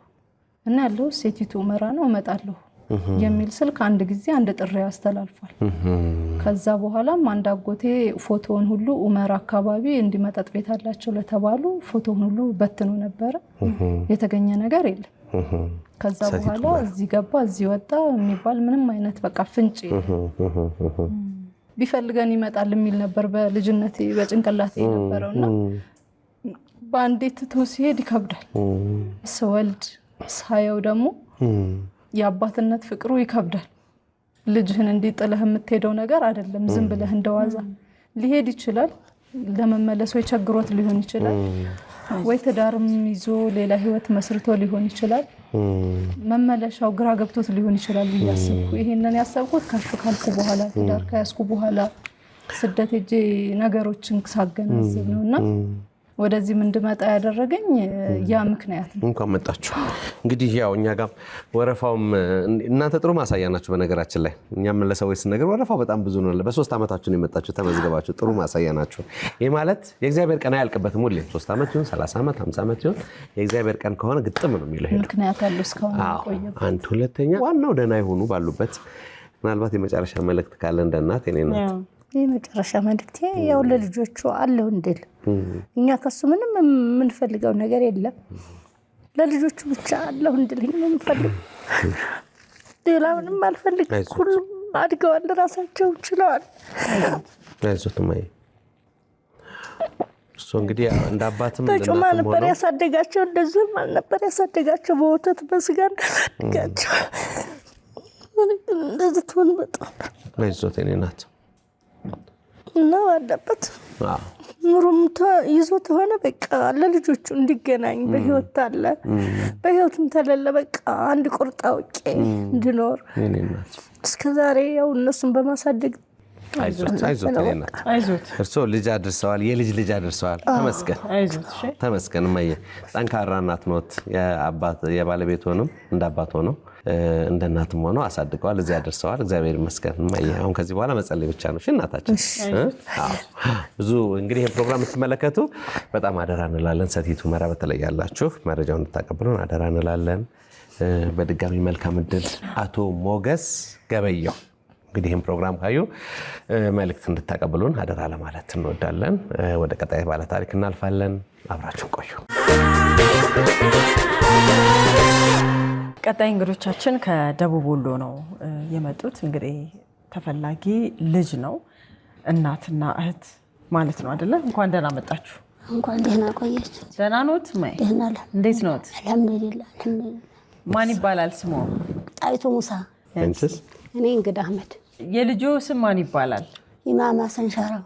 እና ያለው ሴቲቱ ኡመራ ነው እመጣለሁ የሚል ስልክ አንድ ጊዜ አንድ ጥሪ ያስተላልፋል። ከዛ በኋላም አንድ አጎቴ ፎቶውን ሁሉ ኡመራ አካባቢ እንዲመጠጥ ቤት አላቸው ለተባሉ ፎቶውን ሁሉ በትኖ ነበረ። የተገኘ ነገር የለም። ከዛ በኋላ እዚህ ገባ እዚህ ወጣ የሚባል ምንም አይነት በቃ ፍንጭ ቢፈልገን ይመጣል የሚል ነበር በልጅነቴ በጭንቅላቴ የነበረውና በአንዴት ትቶ ሲሄድ ይከብዳል። ስወልድ ሳየው ደግሞ የአባትነት ፍቅሩ ይከብዳል። ልጅህን እንዲጥልህ የምትሄደው ነገር አይደለም። ዝም ብለህ እንደዋዛ ሊሄድ ይችላል። ለመመለስ ወይ ቸግሮት ሊሆን ይችላል፣ ወይ ትዳርም ይዞ ሌላ ህይወት መስርቶ ሊሆን ይችላል። መመለሻው ግራ ገብቶት ሊሆን ይችላል እያሰብኩ ይሄንን ያሰብኩት ከፍ ካልኩ በኋላ ትዳር ከያዝኩ በኋላ ስደት ሄጄ ነገሮችን ሳገናዝብ ነውና ወደዚህ እንድመጣ ያደረገኝ ያ ምክንያት ነው። እንኳን መጣችሁ። እንግዲህ ያው እኛ ጋር ወረፋውም እናንተ ጥሩ ማሳያ ናችሁ። በነገራችን ላይ እኛም ለሰዎች ስንነግር ወረፋው በጣም ብዙ ነው። በ3 ዓመታችሁ ነው የመጣችሁ ተመዝገባችሁ። ጥሩ ማሳያ ናችሁ። ይሄ ማለት የእግዚአብሔር ቀን አያልቅበትም። ሁሌ 3 ዓመት ይሁን 30 ዓመት 50 ዓመት ይሁን የእግዚአብሔር ቀን ከሆነ ግጥም ነው የሚለው። ምክንያት አለው እስካሁን ቆየበት። አንድ ሁለተኛ ዋናው ደህና ይሁኑ ባሉበት። ምናልባት የመጨረሻ መልእክት ካለ እንደ እናት የኔ ናት። የመጨረሻ መልእክቴ ያው ለልጆቹ አለው እንድል እኛ ከሱ ምንም የምንፈልገው ነገር የለም። ለልጆቹ ብቻ አለው እንድልኝ ነው የምፈልገው። ሌላ ምንም አልፈልግም። ሁሉም አድገዋል፣ ራሳቸው ችለዋል። አይዞት ማይ እሱ እንግዲህ እንደ አባትም በጩማ ነበር ያሳደጋቸው፣ እንደዚህም አልነበር ያሳደጋቸው። በወተት በስጋ ያሳደጋቸው። እንደዚህ ትሆን በጣም አይዞት የኔ ናት እና ባለበት ኑሮም ይዞ ተሆነ በቃ ለልጆቹ እንዲገናኝ በህይወት አለ በህይወትም ተለለ በቃ አንድ ቁርጥ አውቄ እንድኖር እስከዛሬ ያው እነሱን በማሳደግ አይዞት እርሶ ልጅ አድርሰዋል፣ የልጅ ልጅ አድርሰዋል። ተመስገን እማዬ። ጠንካራ እናት ኖት። የባለቤት ሆነም እንደ አባት ሆነው እንደ እናትም ሆነው አሳድገዋል፣ እዚህ አድርሰዋል። እግዚአብሔር ይመስገን እማዬ። አሁን ከዚህ በኋላ መጸለይ ብቻ ነው። እሺ እናታችን። ብዙ እንግዲህ ይሄን ፕሮግራም የምትመለከቱ በጣም አደራ እንላለን። ሰቲት ኡመራ በተለይ ያላችሁ መረጃውን እንድታቀብሉን አደራ እንላለን። በድጋሚ መልካም እድል። አቶ ሞገስ ገበየው እንግዲህ ይህን ፕሮግራም ካዩ መልእክት እንድታቀብሉን አደራ ለማለት እንወዳለን። ወደ ቀጣይ ባለ ታሪክ እናልፋለን። አብራችሁን ቆዩ። ቀጣይ እንግዶቻችን ከደቡብ ወሎ ነው የመጡት። እንግዲህ ተፈላጊ ልጅ ነው፣ እናትና እህት ማለት ነው አይደለ? እንኳን ደህና መጣችሁ። እንኳን ደህና ቆያችሁ። ደህና ኖት? ማይ ደህና ነን። እንዴት ኖት? አልሐምዱሊላህ። ማን ይባላል ስሙ? ጣይቱ ሙሳ። እኔ እንግዳ አህመድ። የልጆ ስም ማን ይባላል? ኢማም ሐሰን ሻራው።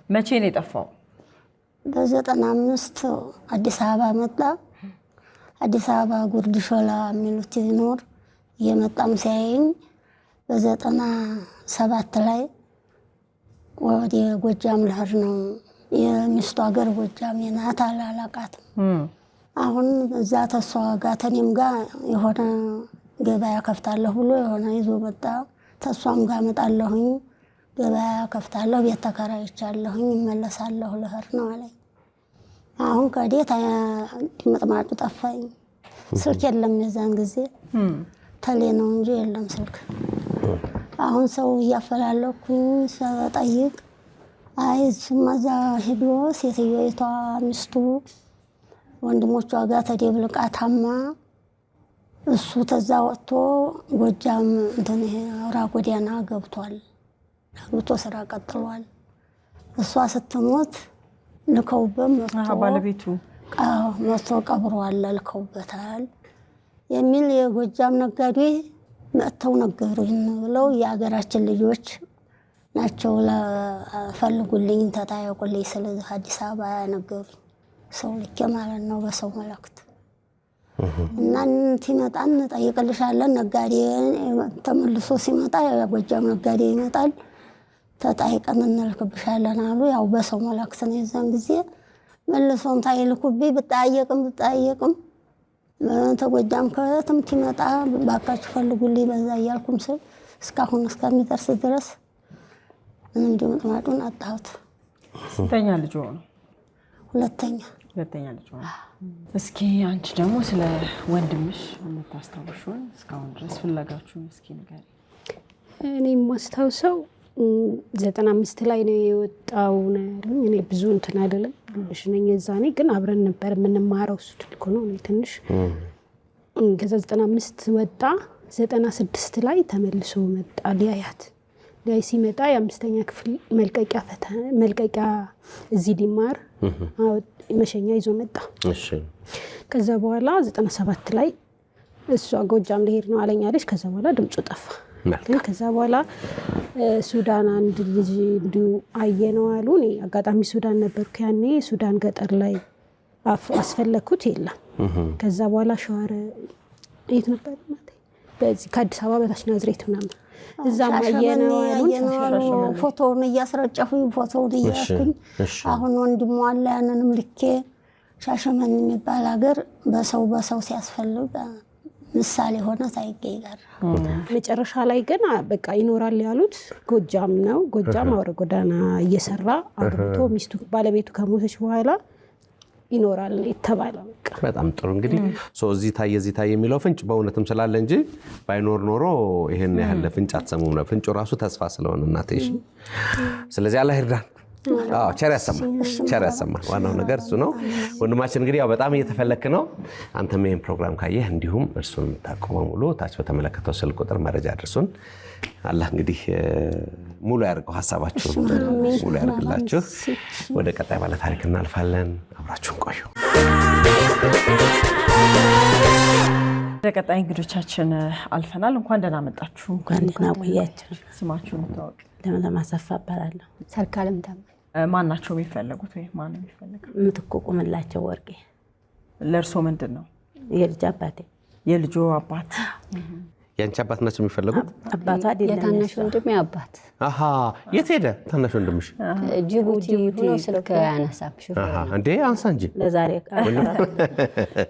መቼ ነው የጠፋው? በ95 አዲስ አበባ መጣ። አዲስ አበባ ጉርድ ሾላ የሚሉት ይኖር እየመጣም ሲያየኝ በ97 ላይ ወደ ጎጃም ልሄድ ነው። የሚስቱ ሀገር ጎጃም የናት አላላቃት። አሁን እዛ ተሷ ጋር ተኔም ጋር የሆነ ገበያ ከፍታለሁ ብሎ የሆነ ይዞ መጣ። ተሷም ጋር መጣለሁኝ ገበያ ከፍታለሁ፣ ቤት ተከራይቻለሁኝ፣ እመለሳለሁ ልሄድ ነው አለኝ። አሁን ከዴት ድምጥማጡ ጠፋኝ። ስልክ የለም የዛን ጊዜ ተሌ ነው እንጂ የለም ስልክ። አሁን ሰው እያፈላለኩኝ ስጠይቅ አይ እሱማ እዛ ሄዶ ሴትዮይቷ ሚስቱ ወንድሞቿ ጋር ተደብልቃ ታማ እሱ ተዛ ወጥቶ ጎጃም እንትን አውራ ጎዳና ገብቷል። አግብቶ ስራ ቀጥሏል። እሷ ስትሞት ልከውበት መጥቶ ባለቤቱ መጥቶ ቀብሯል፣ ልከውበታል የሚል የጎጃም ነጋዴ መጥተው ነገሩኝ ብለው የሀገራችን ልጆች ናቸው ፈልጉልኝ ተጠያየቁልኝ። ስለዚህ አዲስ አበባ ነገሩኝ። ሰው ልኬ ማለት ነው በሰው መልእክት እና ሲመጣ እንጠይቅልሻለን። ነጋዴ ተመልሶ ሲመጣ የጎጃም ነጋዴ ይመጣል፣ ተጠይቀን እንልክብሻለን አሉ። ያው በሰው መልእክት ነው። የዛን ጊዜ መልሶም ታይልኩብኝ ብጠያየቅም ተጎጃም ከየትም ሲመጣ ባካችሁ ፈልጉልኝ በዛ እያልኩም ስል እስካሁን እስከሚደርስ ድረስ ምንም ድምጥማጡን አጣሁት። ስንተኛ ልጅ ሆነ? ሁለተኛ ልጅ ሆነ። እስኪ አንቺ ደግሞ ስለ ወንድምሽ የምታስታውሹን እስካሁን ድረስ ፍለጋችሁን እስኪ ንገሪ። እኔ የማስታውሰው 95 ላይ ነው የወጣው ነው ያሉኝ። እኔ ብዙ እንትን አይደለም ልጅ ነኝ የዛኔ፣ ግን አብረን ነበር የምንማረው። እሱ ትልቅ ነው እኔ ትንሽ። ከዛ 95 ወጣ። 96 ላይ ተመልሶ መጣ ሊያያት። ላይ ሲመጣ የ5ኛ ክፍል መልቀቂያ እዚህ ሊማር መሸኛ ይዞ መጣ። ከዛ በኋላ 97 ላይ እሷ ጎጃም ልሄድ ነው አለኛለች። ከዛ በኋላ ድምፁ ጠፋ። ግን ከዛ በኋላ ሱዳን አንድ ልጅ እንዲሁ አየነው አሉ። እኔ አጋጣሚ ሱዳን ነበርኩ ያኔ። ሱዳን ገጠር ላይ አስፈለግኩት የለም። ከዛ በኋላ ሸዋረ የት ነበር በዚህ ከአዲስ አበባ በታች ናዝሬት ምናምን እዛም አየነው አሉ። ፎቶውን እያስረጨሁኝ ፎቶውን እያስኩኝ አሁን ወንድሟ አለ። ያንንም ልኬ ሻሸመኔ የሚባል ሀገር በሰው ሲያስፈልግ ምሳሌ ሆነ ሳይገኝ ጋር መጨረሻ ላይ ግን በቃ ይኖራል ያሉት ጎጃም ነው። ጎጃም አውራ ጎዳና እየሰራ አግብቶ ሚስቱ ባለቤቱ ከሞተች በኋላ ይኖራል የተባለው። በጣም ጥሩ። እንግዲህ እዚህ ታየ የሚለው ፍንጭ በእውነትም ስላለ እንጂ ባይኖር ኖሮ ይሄን ያህል ፍንጭ አትሰሙም ነበር። ፍንጩ ራሱ ተስፋ ስለሆነ እናትሽ። ስለዚህ አላህ ይርዳን። ቸር ያሰማን። ዋናው ነገር እሱ ነው። ወንድማችን እንግዲህ ያው በጣም እየተፈለክ ነው። አንተም ይሄን ፕሮግራም ካየህ እንዲሁም እርሱን የምታውቁ በሙሉ ታች በተመለከተው ስልክ ቁጥር መረጃ አድርሱን። አላህ እንግዲህ ሙሉ ያድርገው፣ ሀሳባችሁን ሙሉ ያድርግላችሁ። ወደ ቀጣይ ባለ ታሪክ እናልፋለን። አብራችሁን ቆዩ። ወደ ቀጣይ እንግዶቻችን አልፈናል። እንኳን ደህና መጣችሁ። እንኳን ደህና ቆያችሁ። ስማችሁን ተዋወቁ። ለምለም አሰፋ እባላለሁ። ሰርካለም ታም። ማን ናቸው የሚፈለጉት ወይ ማን ነው የሚፈልገው? ምትኩ ቁምላቸው ወርቄ። ለእርሶ ምንድን ነው? የልጅ አባቴ። የልጆ አባት? ያንቺ አባት ናቸው የሚፈልጉት? አባቷ አይደለም፣ የታናሽ ወንድሜ አባት። አሃ፣ የት ሄደ ታናሽ ወንድምሽ? ጅቡቲ ሆኖ ስልክ ያነሳም። እንዴ አንሳ እንጂ ለዛሬ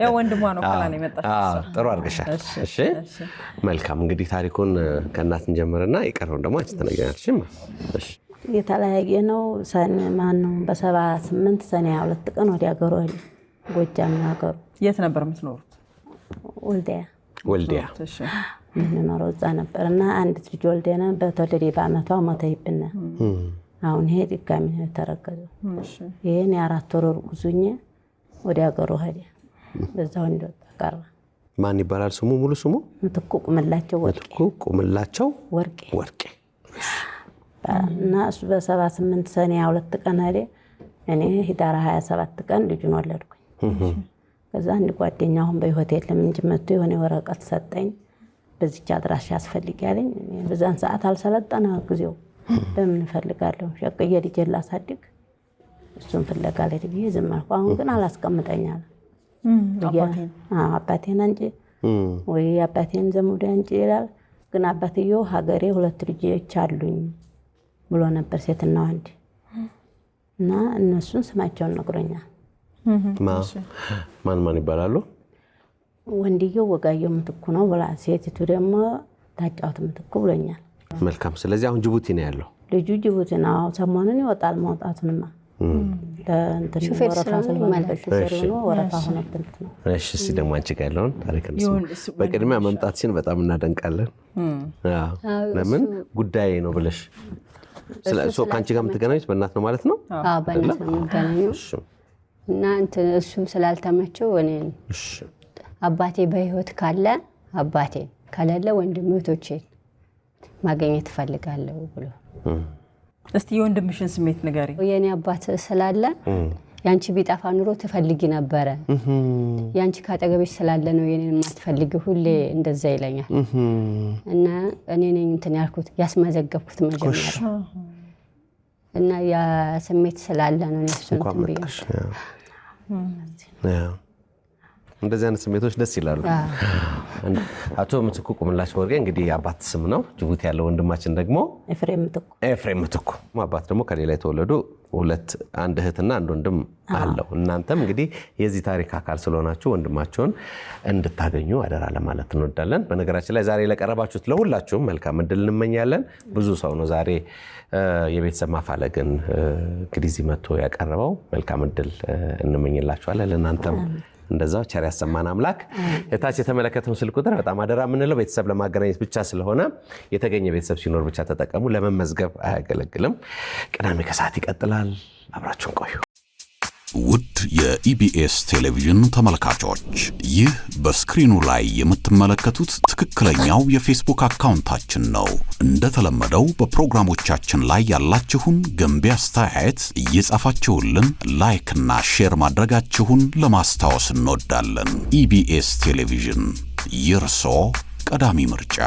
ያው ወንድሟ ነው ከላን የመጣችው። ጥሩ አድርገሻል። እሺ መልካም። እንግዲህ ታሪኩን ከእናት እንጀምርና የቀረውን ደግሞ አንቺ ትነግሪያለሽ። እሺ የተለያየ ነው። በ78 ሰኔ 22 ቀን ወደ ሀገሩ ሄደ። ጎጃም ነው ሀገሩ። የት ነበር የምትኖሩት? ወልዲያ የምንኖረው እዛ ነበር። እና አንድ ልጅ ወልደን በተወለደ በአመቷ ሞተይብን። አሁን ይሄ ድጋሚ ነው የተረገዘው። ይሄን የ4 ወር እርጉዝ ሆኜ ወደ ሀገሩ ሄደ። በዛው እንደወጣ ቀረ። ማን ይባላል ስሙ? ሙሉ ስሙ? ምትኩ ቁምላቸው ወርቄ። ምትኩ ቁምላቸው ወርቄ። እና እሱ በ78 ሰኔ 22 ቀን ሄደ። እኔ ህዳር 27 ቀን ልጁን ወለድኩኝ። ከዛ አንድ ጓደኛ አሁን በህይወት የለም እንጂ መጥቶ የሆነ ወረቀት ሰጠኝ። በዚች አድራሻ ያስፈልጋለኝ። በዛን ሰዓት አልሰለጠነ ጊዜው በምን እፈልጋለሁ ሸቀየ ልጅ ላሳድግ እሱን ፍለጋ ላይ ብዬ ዝም አልኩ። አሁን ግን አላስቀምጠኛል። አባቴን እንጂ ወይ አባቴን ዘመድ እንጂ ይላል። ግን አባትየው ሀገሬ 2 ልጆች አሉኝ ብሎ ነበር፣ ሴትና ወንድ። እና እነሱን ስማቸውን ነግሮኛል። ማን ይባላሉ? ወንድየው ወጋየው ምትኩ ነው ብላ፣ ሴቲቱ ደግሞ ታጫውት ምትኩ ብሎኛል። መልካም። ስለዚህ አሁን ጅቡቲ ነው ያለው ልጁ። ጅቡቲ ነው። ሰሞኑን ይወጣል። መውጣቱንማ ወረፋ ሆነብን ነው። እሺ እስኪ ደግሞ አንቺ ጋር ያለውን ታሪክ በቅድሚያ መምጣትሽን በጣም እናደንቃለን። ለምን ጉዳይ ነው ብለሽ ከአንቺ ጋር የምትገናኙት በእናት ነው ማለት ነው? በእናት ነው የምትገናኘው። እና እሱም ስላልተመቸው እኔ አባቴ በህይወት ካለ አባቴ ከሌለ ወንድሞቼን ማግኘት እፈልጋለሁ ብሎ። እስቲ የወንድምሽን ስሜት ንገሪ። የኔ አባት ስላለ ያንቺ ቢጠፋ ኑሮ ትፈልጊ ነበረ፣ ያንቺ ካጠገብሽ ስላለ ነው የኔን ማትፈልጊ፣ ሁሌ እንደዛ ይለኛል። እና እኔ ነኝ እንትን ያልኩት ያስመዘገብኩት መጀመሪያ። እና ያ ስሜት ስላለ ነው እሱን ትንብዬ። እንደዚህ አይነት ስሜቶች ደስ ይላሉ። አቶ ምትኩ ቁምላቸው ወርቄ እንግዲህ አባት ስም ነው። ጅቡቲ ያለው ወንድማችን ደግሞ ኤፍሬም ምትኩ አባት ደግሞ ከሌላ የተወለዱ አንድ እህትና አንድ ወንድም አለው። እናንተም እንግዲህ የዚህ ታሪክ አካል ስለሆናችሁ ወንድማቸውን እንድታገኙ አደራ ለማለት እንወዳለን። በነገራችን ላይ ዛሬ ለቀረባችሁት ለሁላችሁም መልካም እድል እንመኛለን። ብዙ ሰው ነው ዛሬ የቤተሰብ ማፋለግን እንግዲህ እዚህ መጥቶ ያቀረበው። መልካም እድል እንመኝላችኋለን። ለእናንተም እንደዛው ቸር ያሰማን አምላክ። የታች የተመለከተው ስልክ ቁጥር በጣም አደራ የምንለው ቤተሰብ ለማገናኘት ብቻ ስለሆነ የተገኘ ቤተሰብ ሲኖር ብቻ ተጠቀሙ። ለመመዝገብ አያገለግልም። ቅዳሜ ከሰዓት ይቀጥላል። አብራችሁን ቆዩ። ውድ የኢቢኤስ ቴሌቪዥን ተመልካቾች፣ ይህ በስክሪኑ ላይ የምትመለከቱት ትክክለኛው የፌስቡክ አካውንታችን ነው። እንደተለመደው በፕሮግራሞቻችን ላይ ያላችሁን ገንቢ አስተያየት እየጻፋችሁልን ላይክ እና ሼር ማድረጋችሁን ለማስታወስ እንወዳለን። ኢቢኤስ ቴሌቪዥን የእርሶ ቀዳሚ ምርጫ።